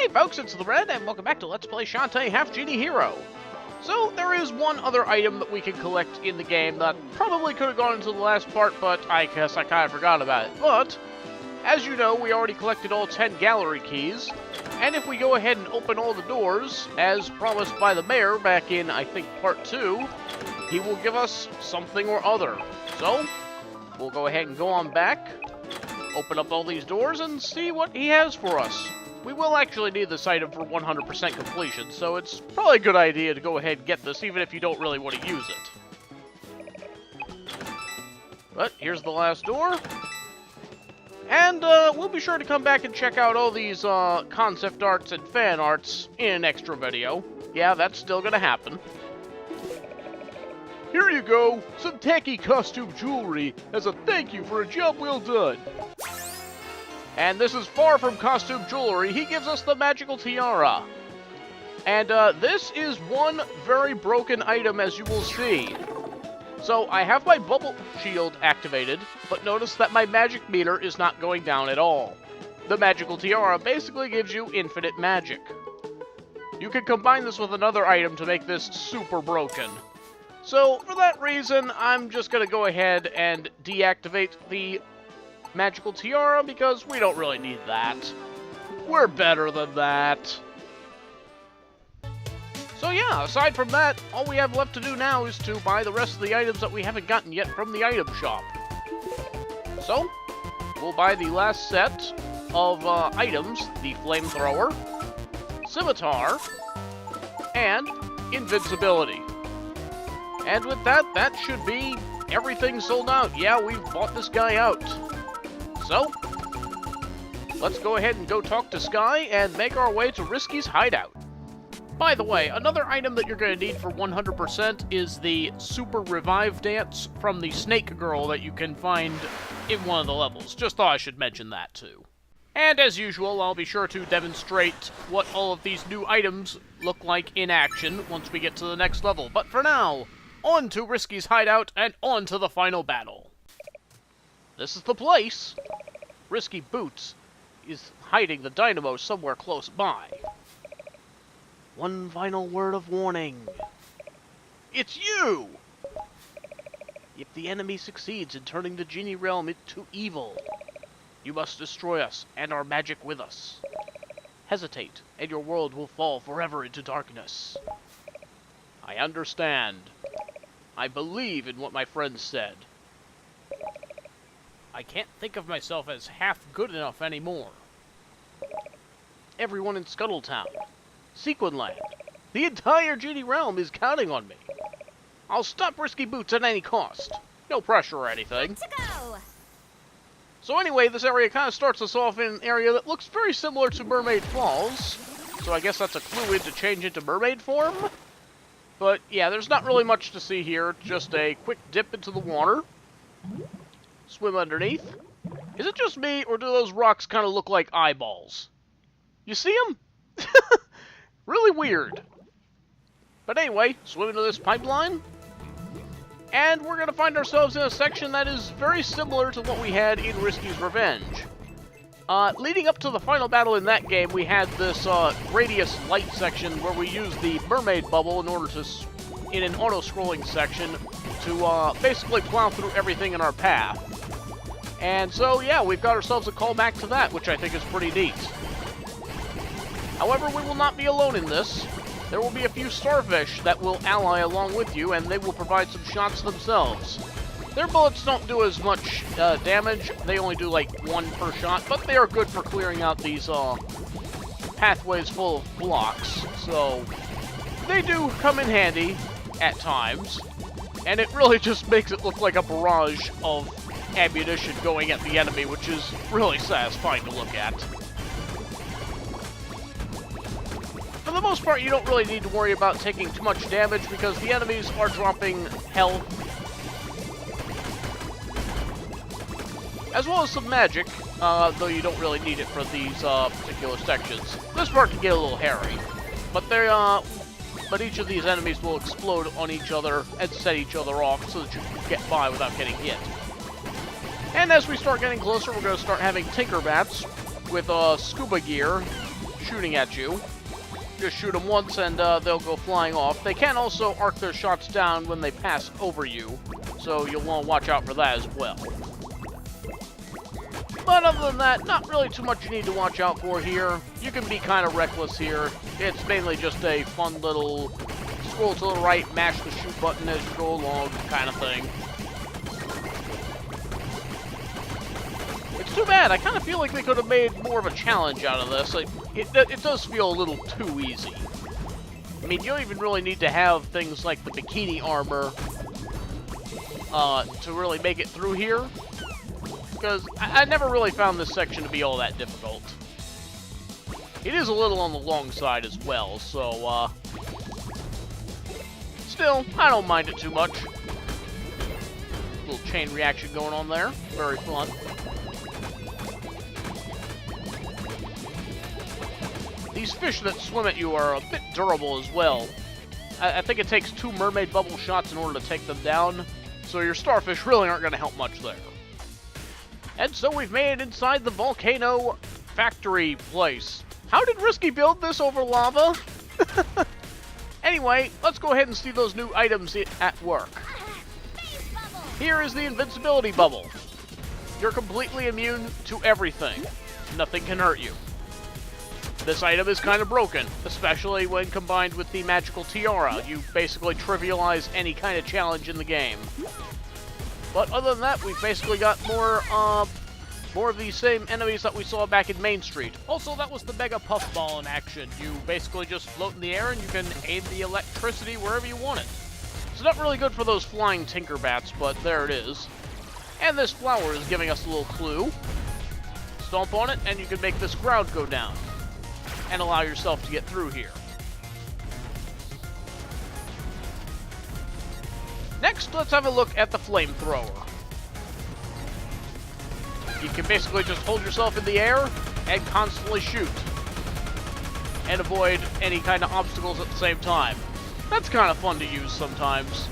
Hey folks, it's the Red, and welcome back to Let's Play Shantae Half Genie Hero. So, there is one other item that we can collect in the game that probably could have gone into the last part, but I guess I kind of forgot about it. But, as you know, we already collected all 10 gallery keys, and if we go ahead and open all the doors, as promised by the mayor back in, I think, part 2, he will give us something or other. So, we'll go ahead and go on back, open up all these doors, and see what he has for us. We will actually need this item for 100% completion, so it's probably a good idea to go ahead and get this, even if you don't really want to use it. But here's the last door. And we'll be sure to come back and check out all these concept arts and fan arts in an extra video. Yeah, that's still gonna happen. Here you go, some tacky costume jewelry as a thank you for a job well done. And this is far from costume jewelry. He gives us the magical tiara. And this is one very broken item, as you will see. So I have my bubble shield activated, but notice that my magic meter is not going down at all. The magical tiara basically gives you infinite magic. You can combine this with another item to make this super broken. So for that reason, I'm just going to go ahead and deactivate the magical tiara, because we don't really need that. We're better than that. So yeah, aside from that, all we have left to do now is to buy the rest of the items that we haven't gotten yet from the item shop. So, we'll buy the last set of items, the flamethrower, scimitar, and invincibility. And with that, that should be everything sold out. Yeah, we've bought this guy out. So, let's go ahead and go talk to Sky and make our way to Risky's hideout. By the way, another item that you're going to need for 100% is the Super Revive Dance from the Snake Girl that you can find in one of the levels. Just thought I should mention that too. And as usual, I'll be sure to demonstrate what all of these new items look like in action once we get to the next level. But for now, on to Risky's hideout and on to the final battle. This is the place. Risky Boots is hiding the Dynamo somewhere close by. One final word of warning. It's you! If the enemy succeeds in turning the Genie Realm into evil, you must destroy us and our magic with us. Hesitate, and your world will fall forever into darkness. I understand. I believe in what my friend said. I can't think of myself as half good enough anymore. Everyone in Scuttletown, Sequinland, the entire Genie Realm is counting on me. I'll stop Risky Boots at any cost. No pressure or anything. Let's go. So anyway, this area kind of starts us off in an area that looks very similar to Mermaid Falls. So I guess that's a clue in to change into mermaid form. But yeah, there's not really much to see here. Just a quick dip into the water. Swim underneath. Is it just me, or do those rocks kind of look like eyeballs? You see them? Really weird. But anyway, swim into this pipeline. And we're going to find ourselves in a section that is very similar to what we had in Risky's Revenge. Leading up to the final battle in that game, we had this Gradius-lite section where we used the mermaid bubble in order to, in an auto-scrolling section, to basically plow through everything in our path. And so, yeah, we've got ourselves a callback to that, which I think is pretty neat. However, we will not be alone in this. There will be a few starfish that will ally along with you, and they will provide some shots themselves. Their bullets don't do as much damage. They only do like 1 per shot, but they are good for clearing out these pathways full of blocks. So, they do come in handy at times. And it really just makes it look like a barrage of ammunition going at the enemy, which is really satisfying to look at. For the most part, you don't really need to worry about taking too much damage because the enemies are dropping health, as well as some magic, though you don't really need it for these particular sections. This part can get a little hairy, but but each of these enemies will explode on each other and set each other off so that you can get by without getting hit. And as we start getting closer, we're going to start having tinkerbats with scuba gear shooting at you. Just shoot them once and they'll go flying off. They can also arc their shots down when they pass over you, so you'll want to watch out for that as well. But other than that, not really too much you need to watch out for here. You can be kind of reckless here. It's mainly just a fun little scroll to the right, mash the shoot button as you go along kind of thing. It's too bad. I kind of feel like they could have made more of a challenge out of this. Like, it does feel a little too easy. I mean, you don't even really need to have things like the bikini armor to really make it through here. Because I never really found this section to be all that difficult. It is a little on the long side as well, so, still, I don't mind it too much. Little chain reaction going on there. Very fun. These fish that swim at you are a bit durable as well. I think it takes 2 mermaid bubble shots in order to take them down, so your starfish really aren't going to help much there. And so we've made it inside the volcano factory place. How did Risky build this over lava? Anyway, let's go ahead and see those new items at work. Here is the invincibility bubble. You're completely immune to everything. Nothing can hurt you. This item is kind of broken, especially when combined with the magical tiara. You basically trivialize any kind of challenge in the game. But other than that, we've basically got more of these same enemies that we saw back in Main Street. Also, that was the Mega Puffball in action. You basically just float in the air and you can aim the electricity wherever you want it. It's not really good for those flying tinkerbats, but there it is. And this flower is giving us a little clue. Stomp on it and you can make this ground go down and allow yourself to get through here. Next, let's have a look at the flamethrower. You can basically just hold yourself in the air and constantly shoot. And avoid any kind of obstacles at the same time. That's kind of fun to use sometimes.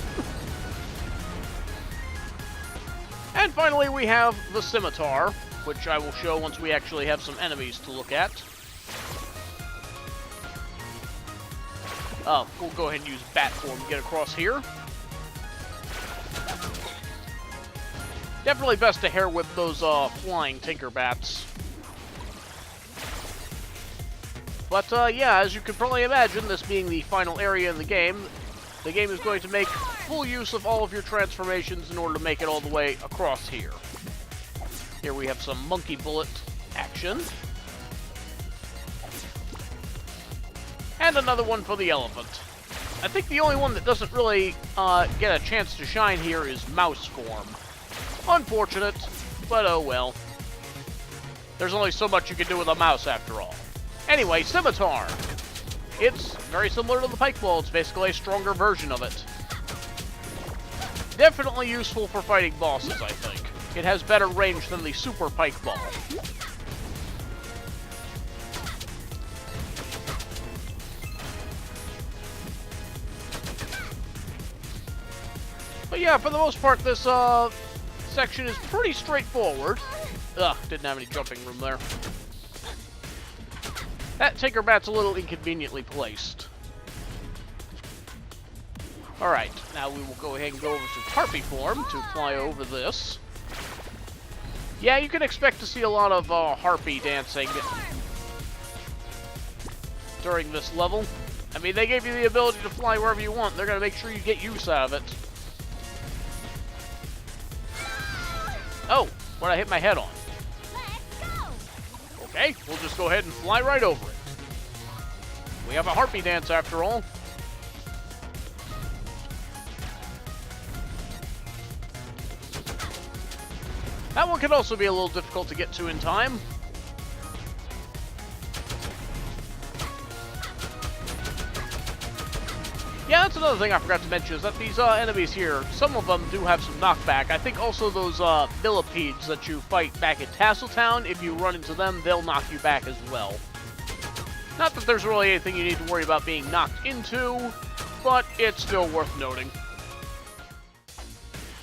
And finally, we have the scimitar, which I will show once we actually have some enemies to look at. We'll go ahead and use bat form to get across here. Definitely best to hair whip those flying tinkerbats. But yeah, as you can probably imagine, this being the final area in the game is going to make full use of all of your transformations in order to make it all the way across here. Here we have some monkey bullet action. And another one for the elephant. I think the only one that doesn't really get a chance to shine here is mouse form. Unfortunate, but oh well. There's only so much you can do with a mouse after all. Anyway, scimitar. It's very similar to the pike ball. It's basically a stronger version of it. Definitely useful for fighting bosses, I think. It has better range than the super pike ball. But yeah, for the most part, this section is pretty straightforward. Ugh, didn't have any jumping room there. That tinkerbat's a little inconveniently placed. Alright, now we will go ahead and go over to harpy form to fly over this. Yeah, you can expect to see a lot of harpy dancing during this level. I mean, they gave you the ability to fly wherever you want. They're going to make sure you get use out of it. Oh, what'd I hit my head on? Okay, we'll just go ahead and fly right over it. We have a harpy dance after all. That one can also be a little difficult to get to in time. Yeah, that's another thing I forgot to mention, is that these enemies here, some of them do have some knockback. I think also those millipedes that you fight back at Tasseltown, if you run into them, they'll knock you back as well. Not that there's really anything you need to worry about being knocked into, but it's still worth noting.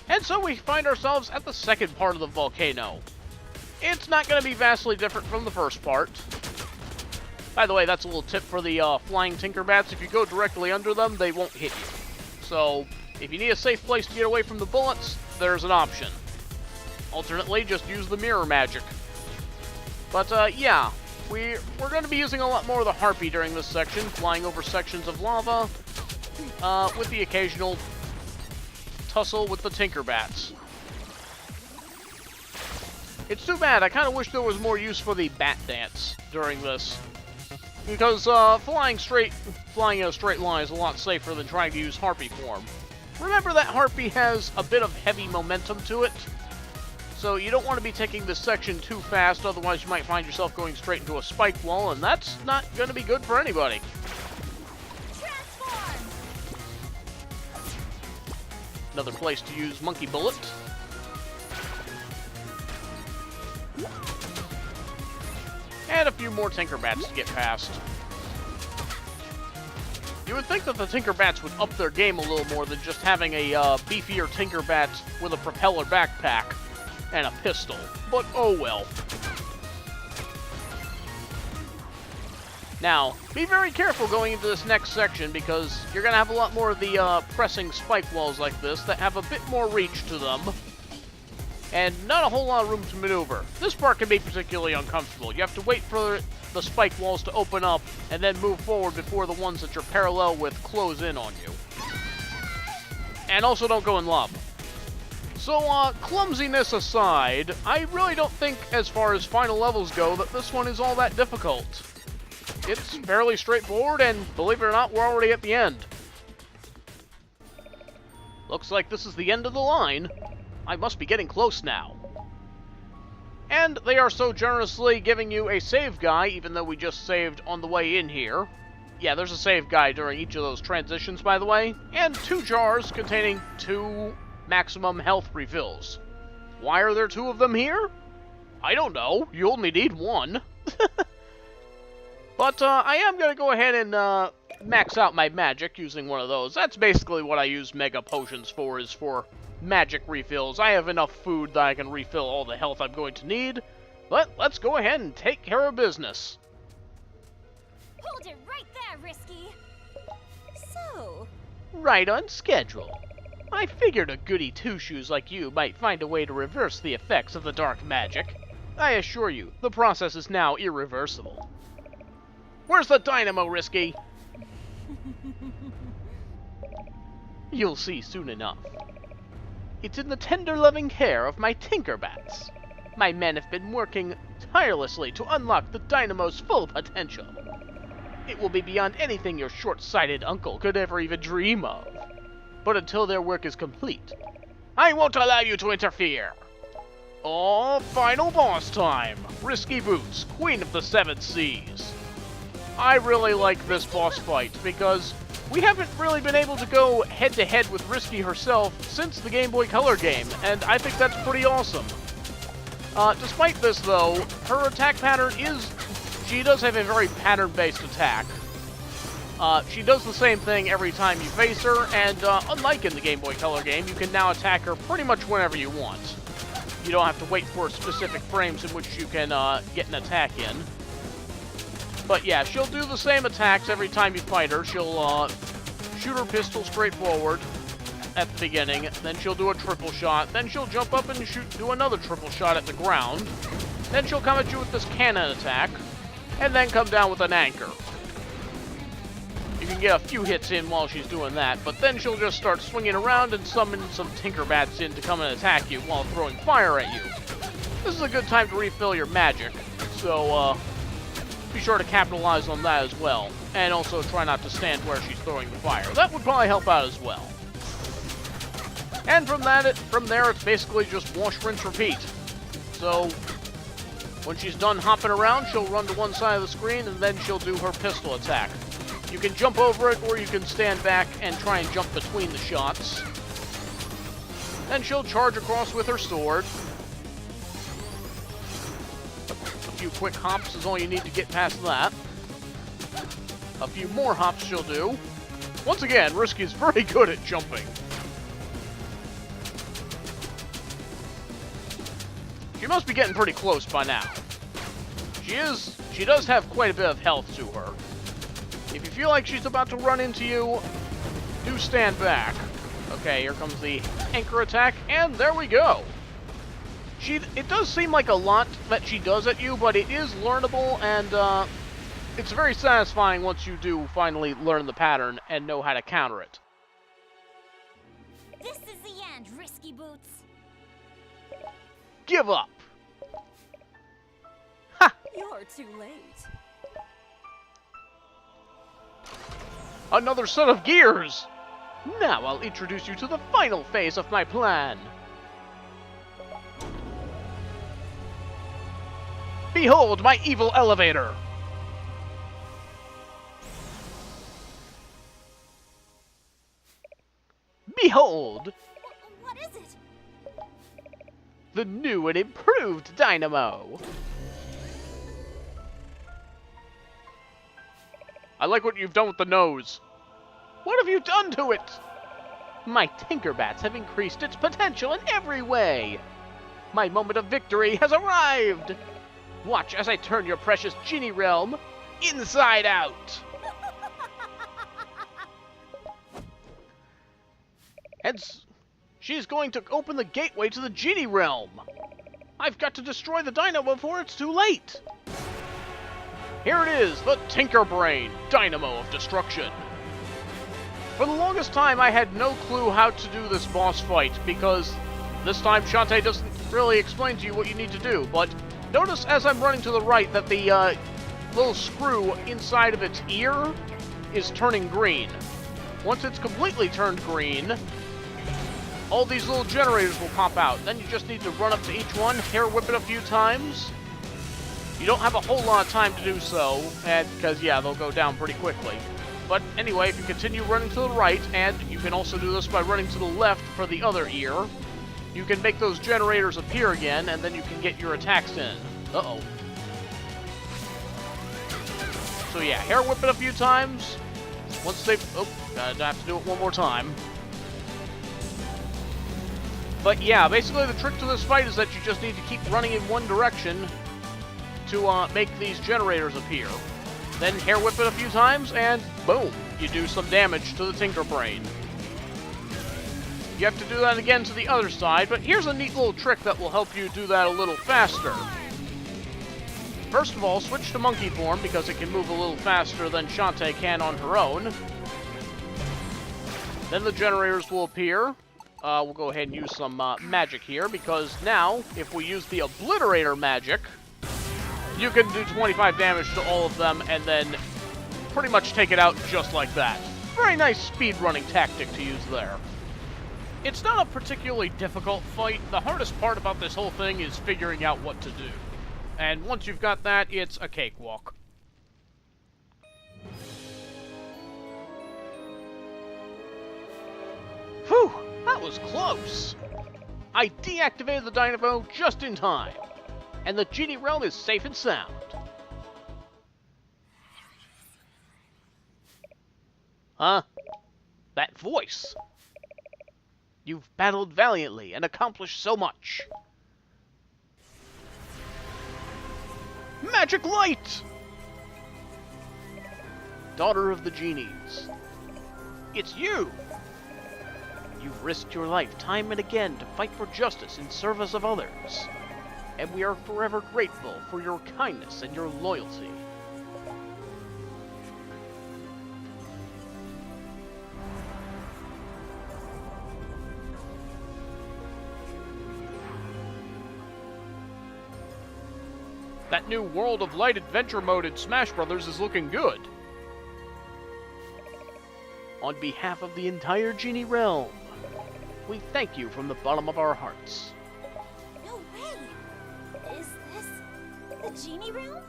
And so we find ourselves at the second part of the volcano. It's not going to be vastly different from the first part. By the way, that's a little tip for the flying tinkerbats. If you go directly under them, they won't hit you. So, if you need a safe place to get away from the bullets, there's an option. Alternately, just use the mirror magic. But, yeah, we're going to be using a lot more of the harpy during this section, flying over sections of lava, with the occasional tussle with the tinkerbats. It's too bad. I kind of wish there was more use for the bat dance during this. Because flying in a straight line is a lot safer than trying to use harpy form. Remember that harpy has a bit of heavy momentum to it, so you don't want to be taking this section too fast, otherwise you might find yourself going straight into a spike wall, and that's not going to be good for anybody. Transform! Another place to use Monkey Bullet. And a few more tinkerbats to get past. You would think that the tinkerbats would up their game a little more than just having a beefier tinkerbat with a propeller backpack and a pistol. But oh well. Now, be very careful going into this next section because you're going to have a lot more of the pressing spike walls like this that have a bit more reach to them. And not a whole lot of room to maneuver. This part can be particularly uncomfortable. You have to wait for the spike walls to open up and then move forward before the ones that you're parallel with close in on you. And also don't go in lava. So, clumsiness aside, I really don't think, as far as final levels go, that this one is all that difficult. It's fairly straightforward, and believe it or not, we're already at the end. Looks like this is the end of the line. I must be getting close now. And they are so generously giving you a save guy, even though we just saved on the way in here. Yeah, there's a save guy during each of those transitions, by the way. And 2 jars containing 2 maximum health refills. Why are there 2 of them here? I don't know. You only need 1. But I am going to go ahead and max out my magic using one of those. That's basically what I use Mega Potions for, is for magic refills. I have enough food that I can refill all the health I'm going to need. But let's go ahead and take care of business. Hold it right there, Risky. So... Right on schedule. I figured a goody two-shoes like you might find a way to reverse the effects of the dark magic. I assure you, the process is now irreversible. Where's the Dynamo, Risky? You'll see soon enough. It's in the tender loving care of my tinkerbats. My men have been working tirelessly to unlock the Dynamo's full potential. It will be beyond anything your short-sighted uncle could ever even dream of. But until their work is complete, I won't allow you to interfere. Oh, final boss time! Risky Boots, Queen of the Seven Seas. I really like this boss fight because we haven't really been able to go head-to-head with Risky herself since the Game Boy Color game, and I think that's pretty awesome. Despite this, though, her attack pattern she does have a very pattern-based attack. She does the same thing every time you face her, and unlike in the Game Boy Color game, you can now attack her pretty much whenever you want. You don't have to wait for specific frames in which you can get an attack in. But yeah, she'll do the same attacks every time you fight her. She'll shoot her pistol straight forward at the beginning, then she'll do a triple shot, then she'll jump up and do another triple shot at the ground, then she'll come at you with this cannon attack, and then come down with an anchor. You can get a few hits in while she's doing that, but then she'll just start swinging around and summon some tinkerbats in to come and attack you while throwing fire at you. This is a good time to refill your magic, so be sure to capitalize on that as well, and also try not to stand where she's throwing the fire. That would probably help out as well. And from there, it's basically just wash, rinse, repeat. So when she's done hopping around, she'll run to one side of the screen, and then she'll do her pistol attack. You can jump over it, or you can stand back and try and jump between the shots. Then she'll charge across with her sword. A few quick hops is all you need to get past that. A few more hops she'll do. Once again, Risky's very good at jumping. She must be getting pretty close by now. She is she does have quite a bit of health to her. If you feel like she's about to run into you, do stand back. Okay, here comes the anchor attack, and there we go. It does seem like a lot that she does at you, but it is learnable, and it's very satisfying once you do finally learn the pattern and know how to counter it. This is the end, Risky Boots. Give up! You're too late. Another set of gears! Now I'll introduce you to the final phase of my plan. Behold my evil elevator! Behold! What is it? The new and improved Dynamo! I like what you've done with the nose. What have you done to it? My tinkerbats have increased its potential in every way. My moment of victory has arrived. Watch as I turn your precious Genie Realm inside out. And she's going to open the gateway to the Genie Realm. I've got to destroy the Dynamo before it's too late. Here it is, the Tinkerbrain, Dynamo of Destruction. For the longest time, I had no clue how to do this boss fight, because this time Shantae doesn't really explain to you what you need to do, but notice as I'm running to the right that the little screw inside of its ear is turning green. Once it's completely turned green, all these little generators will pop out. Then you just need to run up to each one, hair whip it a few times. You don't have a whole lot of time to do so, because, yeah, they'll go down pretty quickly. But anyway, if you continue running to the right, and you can also do this by running to the left for the other ear, you can make those generators appear again, and then you can get your attacks in. Uh-oh. So yeah, hair whip it a few times. Once they... Oh, I have to do it one more time. But yeah, basically the trick to this fight is that you just need to keep running in one direction to make these generators appear. Then hair whip it a few times, and boom, you do some damage to the Tinkerbrain. You have to do that again to the other side, but here's a neat little trick that will help you do that a little faster. First of all, switch to monkey form, because it can move a little faster than Shantae can on her own. Then the generators will appear. We'll go ahead and use some magic here, because now, if we use the Obliterator magic, you can do 25 damage to all of them, and then pretty much take it out just like that. Very nice speedrunning tactic to use there. It's not a particularly difficult fight. The hardest part about this whole thing is figuring out what to do. And once you've got that, it's a cakewalk. Whew, that was close. I deactivated the Dynamo just in time. And the Genie Realm is safe and sound. Huh? That voice. You've battled valiantly and accomplished so much. Magic Light! Daughter of the Genies. It's you! You've risked your life time and again to fight for justice in service of others. And we are forever grateful for your kindness and your loyalty. That new World of Light adventure mode in Smash Bros. Is looking good. On behalf of the entire Genie Realm, we thank you from the bottom of our hearts. No way! Is this the Genie Realm?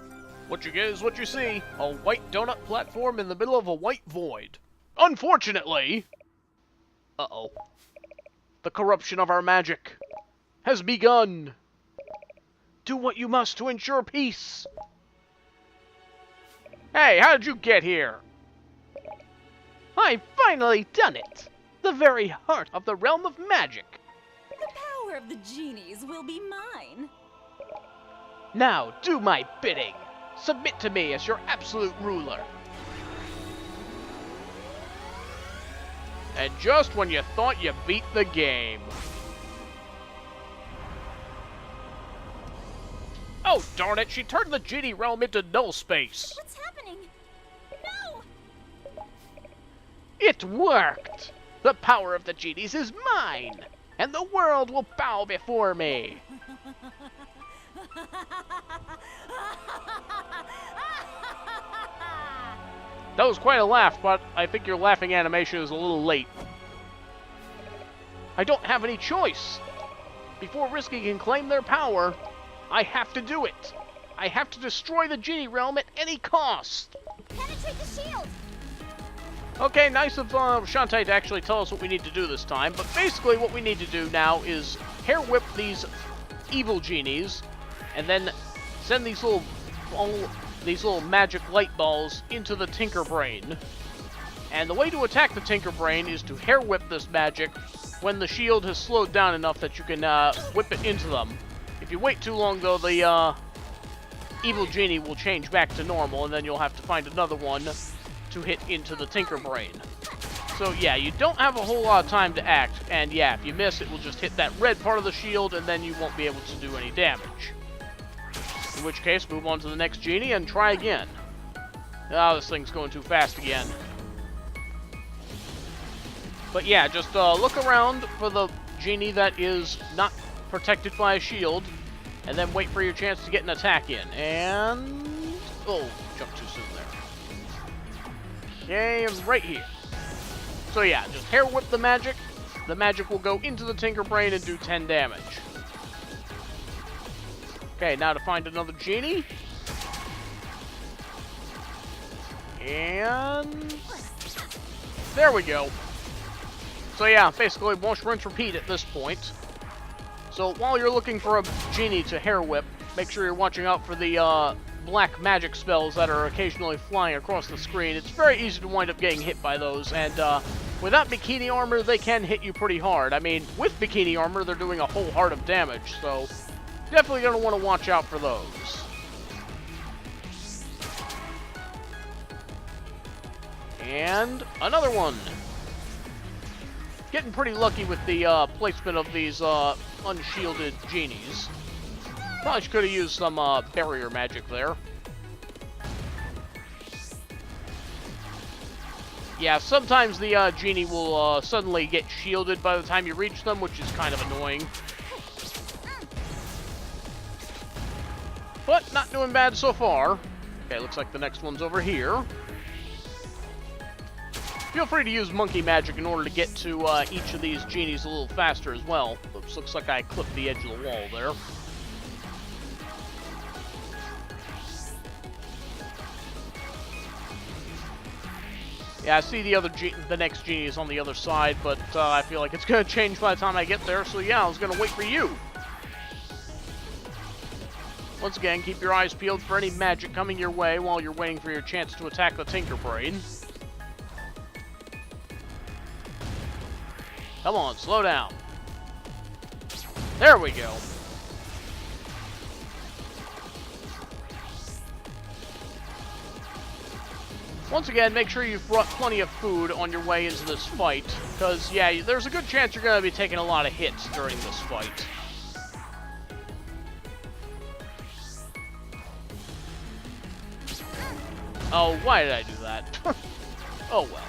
What you get is what you see. A white donut platform in the middle of a white void. Unfortunately... Uh-oh. The corruption of our magic has begun. Do what you must to ensure peace. Hey, how did you get here? I've finally done it. The very heart of the realm of magic. The power of the genies will be mine. Now do my bidding. Submit to me as your absolute ruler. And just when you thought you beat the game. Oh, darn it, she turned the Genie Realm into null space. What's happening? No! It worked! The power of the genies is mine, and the world will bow before me. That was quite a laugh, but I think your laughing animation is a little late. I don't have any choice. Before Risky can claim their power, I have to do it. I have to destroy the Genie Realm at any cost. Penetrate the shield! Okay, nice of Shantae to actually tell us what we need to do this time, but basically what we need to do now is hair whip these evil genies, and then send these little magic light balls into the Tinker Brain. And the way to attack the Tinker Brain is to hair whip this magic when the shield has slowed down enough that you can whip it into them. If you wait too long, though, the evil genie will change back to normal, and then you'll have to find another one to hit into the Tinker Brain. So yeah, you don't have a whole lot of time to act, and yeah, if you miss, it will just hit that red part of the shield, and then you won't be able to do any damage. In which case, move on to the next genie and try again. Oh, this thing's going too fast again. But yeah, just look around for the genie that is not protected by a shield, and then wait for your chance to get an attack in. And... oh, jumped too soon there. Okay, right here. So yeah, just hair whip the magic. The magic will go into the Tinker Brain and do 10 damage. Okay, now to find another genie. And... there we go. So yeah, basically wash, rinse, repeat at this point. So while you're looking for a genie to hair whip, make sure you're watching out for the black magic spells that are occasionally flying across the screen. It's very easy to wind up getting hit by those, and without bikini armor, they can hit you pretty hard. I mean, with bikini armor, they're doing a whole heart of damage, so definitely going to want to watch out for those. And another one. Getting pretty lucky with the placement of these unshielded genies. Probably could have used some barrier magic there. Yeah, sometimes the genie will suddenly get shielded by the time you reach them, which is kind of annoying. But not doing bad so far. Okay, looks like the next one's over here. Feel free to use monkey magic in order to get to each of these genies a little faster as well. Oops, looks like I clipped the edge of the wall there. Yeah, I see the next genie is on the other side, but I feel like it's going to change by the time I get there, so yeah, I was going to wait for you. Once again, keep your eyes peeled for any magic coming your way while you're waiting for your chance to attack the Tinker Brain. Come on, slow down. There we go. Once again, make sure you've brought plenty of food on your way into this fight, because, yeah, there's a good chance you're going to be taking a lot of hits during this fight. Oh, why did I do that? Oh, well.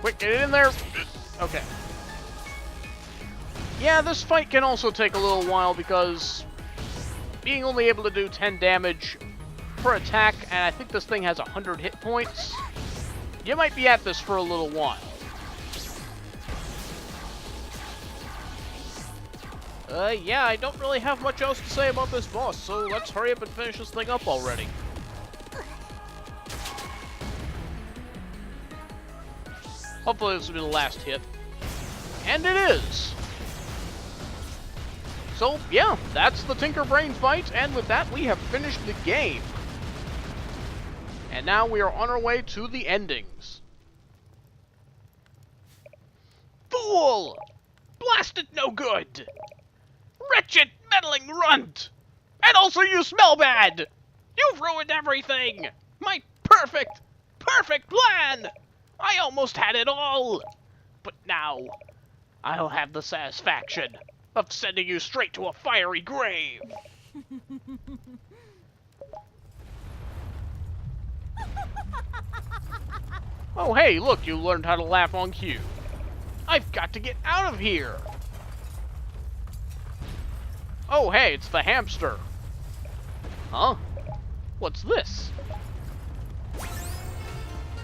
Quick, get it in there! Okay. Yeah, this fight can also take a little while, because being only able to do 10 damage per attack, and I think this thing has 100 hit points, you might be at this for a little while. Yeah, I don't really have much else to say about this boss, so let's hurry up and finish this thing up already. Hopefully this will be the last hit. And it is! So, yeah, that's the Tinker Brain fight, and with that, we have finished the game. And now we are on our way to the endings. Fool! Blasted no good! Wretched, meddling runt! And also you smell bad! You've ruined everything! My perfect plan! I almost had it all! But now, I'll have the satisfaction of sending you straight to a fiery grave! Oh hey, look, you learned how to laugh on cue. I've got to get out of here! Oh hey, it's the hamster. Huh? What's this?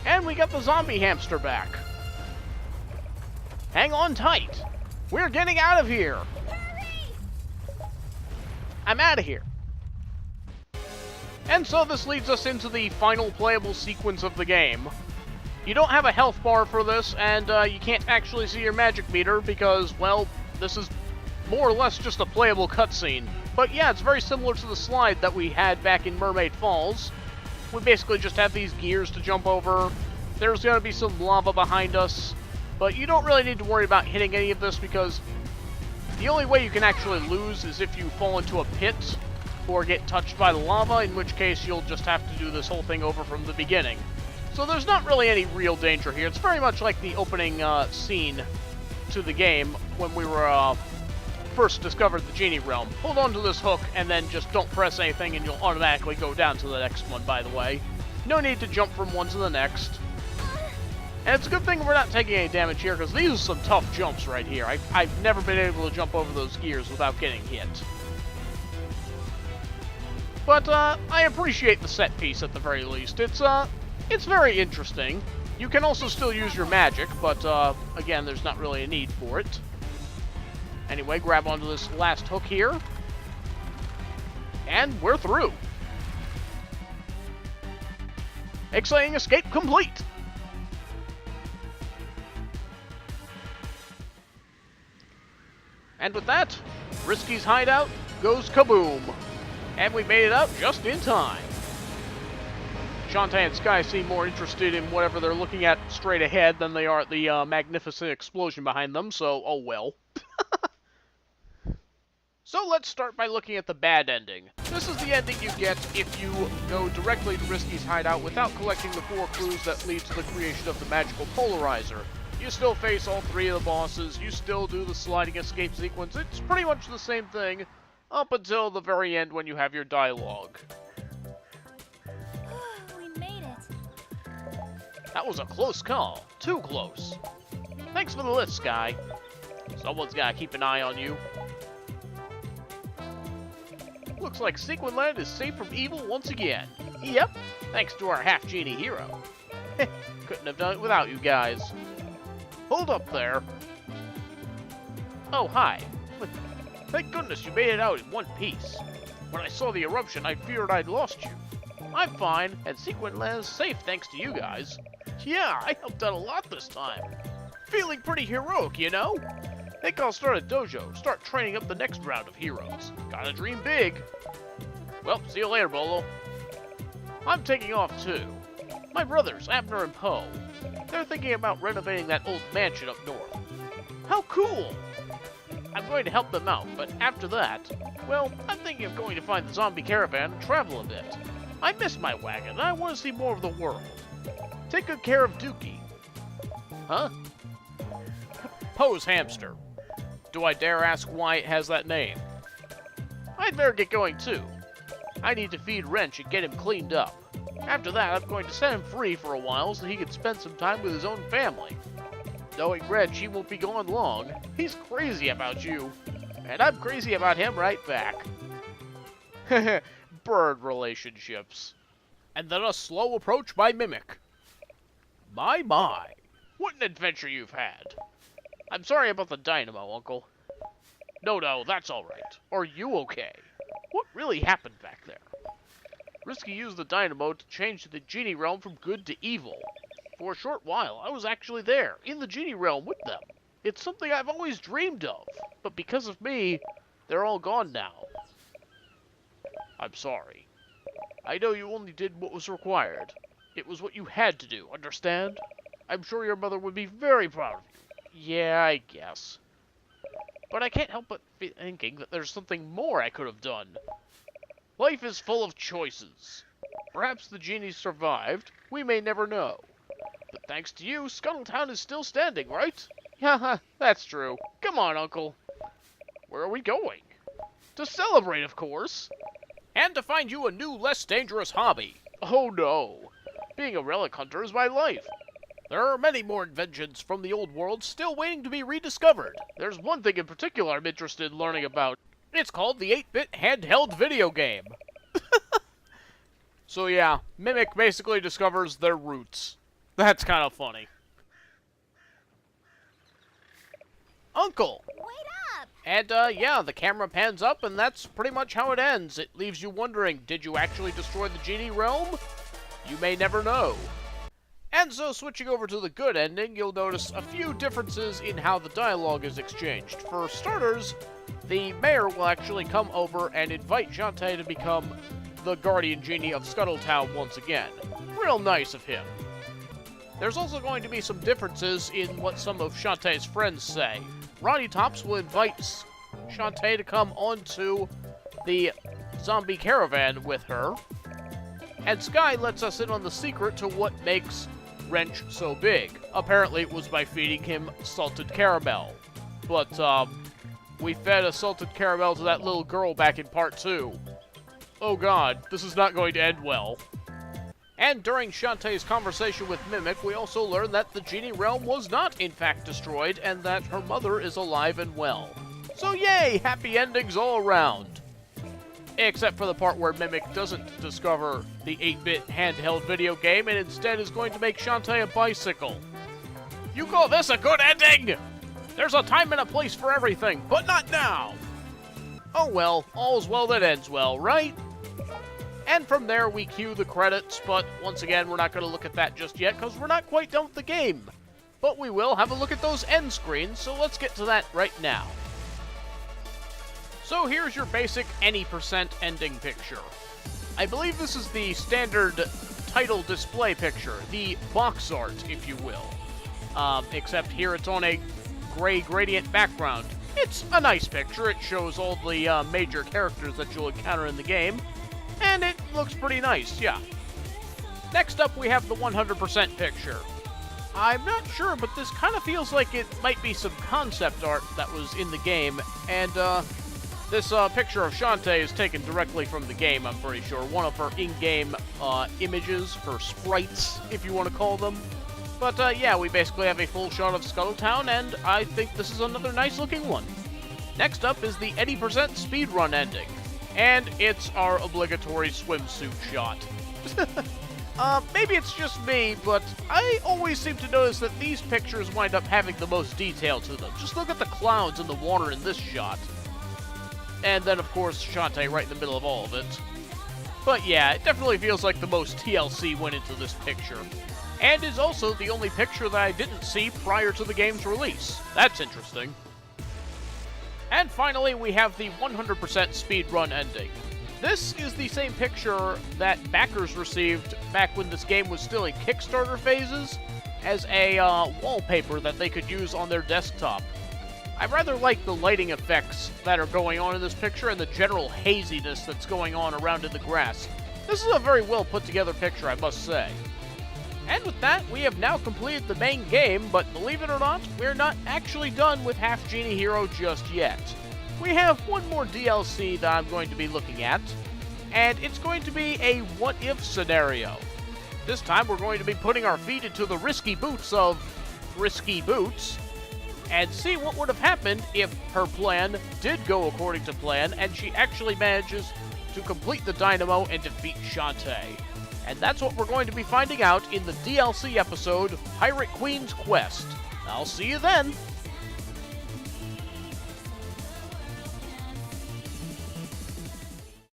And we got the zombie hamster back. Hang on tight. We're getting out of here. Hurry! I'm out of here. And so this leads us into the final playable sequence of the game. You don't have a health bar for this, and you can't actually see your magic meter because, well, this is more or less just a playable cutscene. But yeah, it's very similar to the slide that we had back in Mermaid Falls. We basically just have these gears to jump over. There's going to be some lava behind us, but you don't really need to worry about hitting any of this because the only way you can actually lose is if you fall into a pit or get touched by the lava, in which case you'll just have to do this whole thing over from the beginning. So there's not really any real danger here. It's very much like the opening scene to the game when we were first discovered the Genie Realm. Hold on to this hook and then just don't press anything and you'll automatically go down to the next one, by the way. No need to jump from one to the next. And it's a good thing we're not taking any damage here because these are some tough jumps right here. I've never been able to jump over those gears without getting hit. But I appreciate the set piece at the very least. It's very interesting. You can also still use your magic, but again, there's not really a need for it. Anyway, grab onto this last hook here. And we're through. Exciting escape complete! And with that, Risky's hideout goes kaboom! And we made it out just in time. Shantae and Sky seem more interested in whatever they're looking at straight ahead than they are at the magnificent explosion behind them, so oh well. So let's start by looking at the bad ending. This is the ending you get if you go directly to Risky's hideout without collecting the 4 clues that lead to the creation of the magical polarizer. You still face all 3 of the bosses, you still do the sliding escape sequence, it's pretty much the same thing, up until the very end when you have your dialogue. We made it. That was a close call. Too close. Thanks for the lift, Sky. Someone's gotta keep an eye on you. Looks like Sequin Land is safe from evil once again. Yep, thanks to our half-genie hero. Couldn't have done it without you guys. Hold up there. Oh, hi. Thank goodness you made it out in one piece. When I saw the eruption, I feared I'd lost you. I'm fine, and Sequin Land is safe thanks to you guys. Yeah, I helped out a lot this time. Feeling pretty heroic, you know? Think I'll start a dojo, start training up the next round of heroes. Gotta dream big. Well, see you later, Bolo. I'm taking off too. My brothers, Abner and Poe, they're thinking about renovating that old mansion up north. How cool! I'm going to help them out, but after that, well, I'm thinking of going to find the zombie caravan and travel a bit. I miss my wagon, and I want to see more of the world. Take good care of Dookie. Huh? Poe's hamster. Do I dare ask why it has that name? I'd better get going too. I need to feed Wrench and get him cleaned up. After that, I'm going to set him free for a while so he can spend some time with his own family. Knowing Wrench, he won't be gone long. He's crazy about you. And I'm crazy about him right back. Bird relationships. And then a slow approach by Mimic. My, what an adventure you've had. I'm sorry about the Dynamo, Uncle. No, that's alright. Are you okay? What really happened back there? Risky used the Dynamo to change the Genie Realm from good to evil. For a short while, I was actually there, in the Genie Realm with them. It's something I've always dreamed of, but because of me, they're all gone now. I'm sorry. I know you only did what was required. It was what you had to do, understand? I'm sure your mother would be very proud of you. Yeah, I guess. But I can't help but be thinking that there's something more I could have done. Life is full of choices. Perhaps the genie survived. We may never know. But thanks to you, Scuttletown is still standing, right? Haha, that's true. Come on, Uncle. Where are we going? To celebrate, of course. And to find you a new, less dangerous hobby. Oh no. Being a relic hunter is my life. There are many more inventions from the old world still waiting to be rediscovered. There's one thing in particular I'm interested in learning about. It's called the 8-bit handheld video game. So yeah, Mimic basically discovers their roots. That's kind of funny. Uncle! Wait up! And, yeah, the camera pans up, and that's pretty much how it ends. It leaves you wondering, did you actually destroy the Genie Realm? You may never know. And so, switching over to the good ending, you'll notice a few differences in how the dialogue is exchanged. For starters, the mayor will actually come over and invite Shantae to become the guardian genie of Scuttletown once again. Real nice of him. There's also going to be some differences in what some of Shantae's friends say. Ronnie Tops will invite Shantae to come onto the zombie caravan with her, and Sky lets us in on the secret to what makes Wrench so big. Apparently it was by feeding him salted caramel. But, we fed a salted caramel to that little girl back in part 2. Oh god, this is not going to end well. And during Shantae's conversation with Mimic, we also learn that the Genie Realm was not, in fact, destroyed, and that her mother is alive and well. So yay, happy endings all around. Except for the part where Mimic doesn't discover the 8-bit handheld video game and instead is going to make Shantae a bicycle. You call this a good ending? There's a time and a place for everything, but not now. Oh well, all's well that ends well, right? And from there we cue the credits, but once again we're not going to look at that just yet because we're not quite done with the game. But we will have a look at those end screens, so let's get to that right now. So here's your basic any percent ending picture. I believe this is the standard title display picture, the box art, if you will. Except here it's on a gray gradient background. It's a nice picture. It shows all the major characters that you'll encounter in the game, and it looks pretty nice, yeah. Next up, we have the 100% picture. I'm not sure, but this kind of feels like it might be some concept art that was in the game, and this picture of Shantae is taken directly from the game, I'm pretty sure. One of her in-game images, her sprites, if you want to call them. But yeah, we basically have a full shot of Scuttletown, and I think this is another nice-looking one. Next up is the 80% speedrun ending, and it's our obligatory swimsuit shot. Maybe it's just me, but I always seem to notice that these pictures wind up having the most detail to them. Just look at the clouds and the water in this shot. And then, of course, Shantae right in the middle of all of it. But yeah, it definitely feels like the most TLC went into this picture. And is also the only picture that I didn't see prior to the game's release. That's interesting. And finally, we have the 100% speedrun ending. This is the same picture that backers received back when this game was still in Kickstarter phases as a wallpaper that they could use on their desktop. I rather like the lighting effects that are going on in this picture and the general haziness that's going on around in the grass. This is a very well put together picture, I must say. And with that, we have now completed the main game, but believe it or not, we're not actually done with Half Genie Hero just yet. We have one more DLC that I'm going to be looking at, and it's going to be a what-if scenario. This time we're going to be putting our feet into the risky boots of Risky Boots, and see what would have happened if her plan did go according to plan, and she actually manages to complete the Dynamo and defeat Shantae. And that's what we're going to be finding out in the DLC episode, Pirate Queen's Quest. I'll see you then!